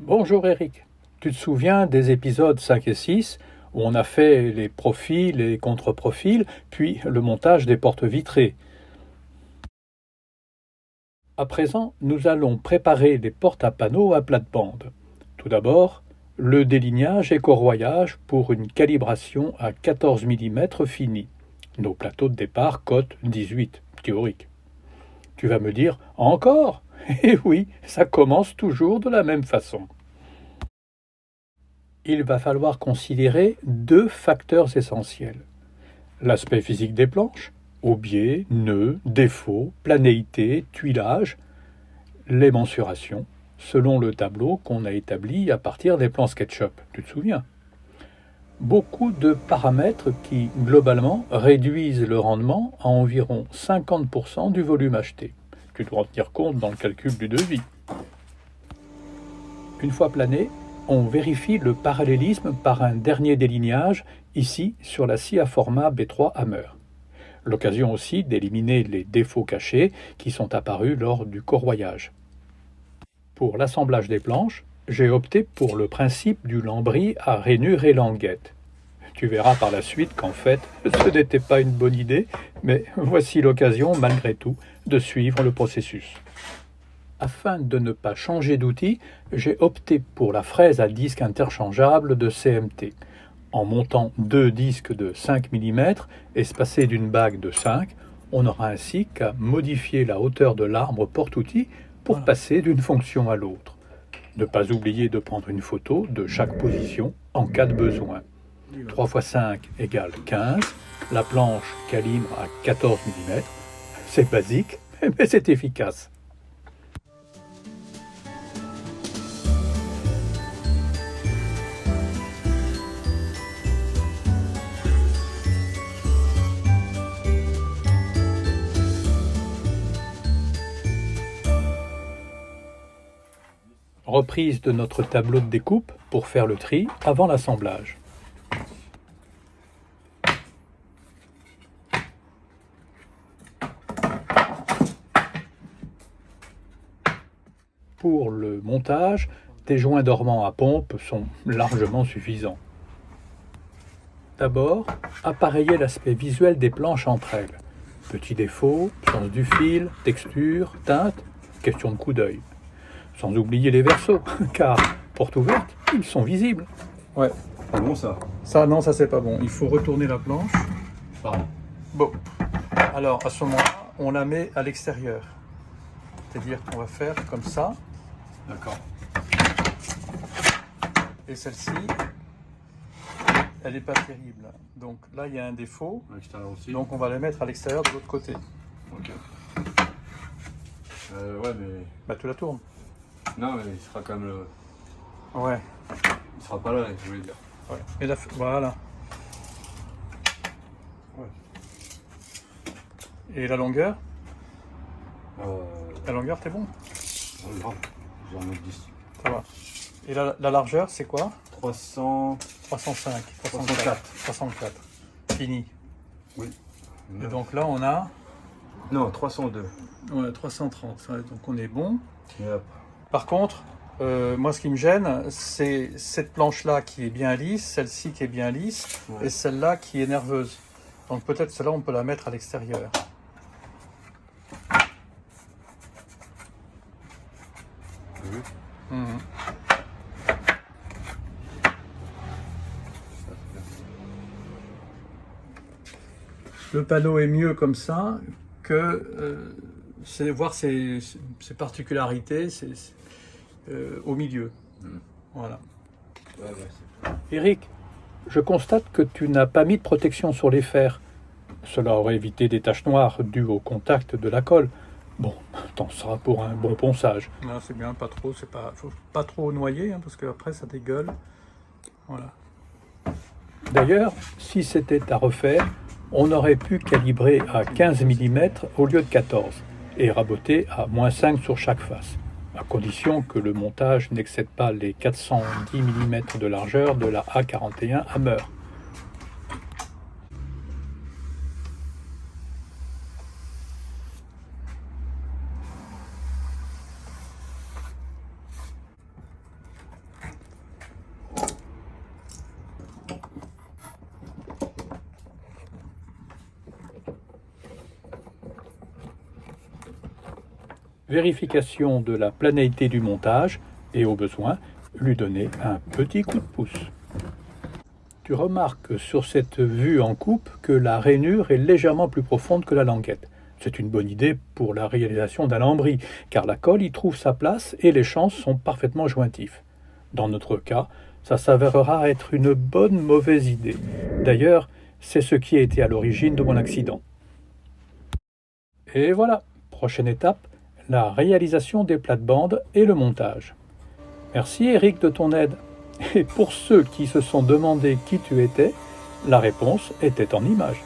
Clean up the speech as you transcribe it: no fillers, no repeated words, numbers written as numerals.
Bonjour Eric, tu te souviens des épisodes 5 et 6 où on a fait les profils et contre-profils, puis le montage des portes vitrées. À présent, nous allons préparer les portes à panneaux à plate-bande. Tout d'abord, le délignage et corroyage pour une calibration à 14 mm fini. Nos plateaux de départ cotent 18, théorique. Tu vas me dire, encore? Eh oui, ça commence toujours de la même façon. Il va falloir considérer deux facteurs essentiels. L'aspect physique des planches, aubiers, nœuds, défauts, planéité, tuilage, les mensurations, selon le tableau qu'on a établi à partir des plans SketchUp, tu te souviens? Beaucoup de paramètres qui, globalement, réduisent le rendement à environ 50% du volume acheté. Tu dois en tenir compte dans le calcul du devis. Une fois plané, on vérifie le parallélisme par un dernier délignage, ici sur la scie à format B3 Hammer. L'occasion aussi d'éliminer les défauts cachés qui sont apparus lors du corroyage. Pour l'assemblage des planches, j'ai opté pour le principe du lambris à rainure et languette. Tu verras par la suite qu'en fait, ce n'était pas une bonne idée, mais voici l'occasion, malgré tout, de suivre le processus. Afin de ne pas changer d'outil, j'ai opté pour la fraise à disque interchangeable de CMT. En montant deux disques de 5 mm espacés d'une bague de 5, on n'aura ainsi qu'à modifier la hauteur de l'arbre porte-outil pour passer d'une fonction à l'autre. Ne pas oublier de prendre une photo de chaque position en cas de besoin. 3 x 5 égale 15, la planche calibre à 14 mm. C'est basique, mais c'est efficace. Reprise de notre tableau de découpe pour faire le tri avant l'assemblage. Pour le montage, des joints dormants à pompe sont largement suffisants. D'abord, appareiller l'aspect visuel des planches entre elles. Petits défauts, sens du fil, texture, teinte, question de coup d'œil. Sans oublier les versos, car, porte ouverte, ils sont visibles. Ouais. C'est bon ça? Ça, non, ça c'est pas bon. Il faut retourner la planche. Pardon. Bon. Alors, à ce moment-là, on la met à l'extérieur. C'est-à-dire qu'on va faire comme ça. D'accord. Et celle-ci, elle n'est pas terrible. Donc là, il y a un défaut. À l'extérieur aussi. Donc on va la mettre à l'extérieur de l'autre côté. Ok. Ouais, mais. Bah, tu la tournes. Non, mais il sera quand même le. Ouais. Il sera pas là, je voulais dire. Ouais. Et là, voilà. Ouais. Et la longueur? Euh. La longueur, t'es bon? Grave. J'ai un autre 10. Ça va. Et la largeur, c'est quoi? 300. 305. 304. Fini. Oui. Et donc là, on a. Non, 302. Ouais, 330. Ouais, donc on est bon. Et hop. Par contre, moi ce qui me gêne, c'est cette planche-là qui est bien lisse, celle-ci qui est bien lisse, Ouais. et celle-là qui est nerveuse. Donc peut-être celle-là, on peut la mettre à l'extérieur. Mhm. Le panneau est mieux comme ça que voir ses particularités au milieu. Voilà. Ouais, ouais, Eric, je constate que tu n'as pas mis de protection sur les fers. Cela aurait évité des taches noires dues au contact de la colle. Bon, t'en seras pour un bon ponçage. Non, c'est bien, pas trop, faut pas trop noyer, hein, parce qu'après ça dégueule. Voilà. D'ailleurs, si c'était à refaire, on aurait pu calibrer à 15 mm au lieu de 14 et raboter à -5 sur chaque face, à condition que le montage n'excède pas les 410 mm de largeur de la A41 Hammer. Vérification de la planéité du montage et au besoin, lui donner un petit coup de pouce. Tu remarques sur cette vue en coupe que la rainure est légèrement plus profonde que la languette. C'est une bonne idée pour la réalisation d'un lambris, car la colle y trouve sa place et les chances sont parfaitement jointifs. Dans notre cas, ça s'avérera être une bonne mauvaise idée. D'ailleurs, c'est ce qui a été à l'origine de mon accident. Et voilà, prochaine étape, la réalisation des plates-bandes et le montage. Merci Eric de ton aide. Et pour ceux qui se sont demandé qui tu étais, la réponse était en images.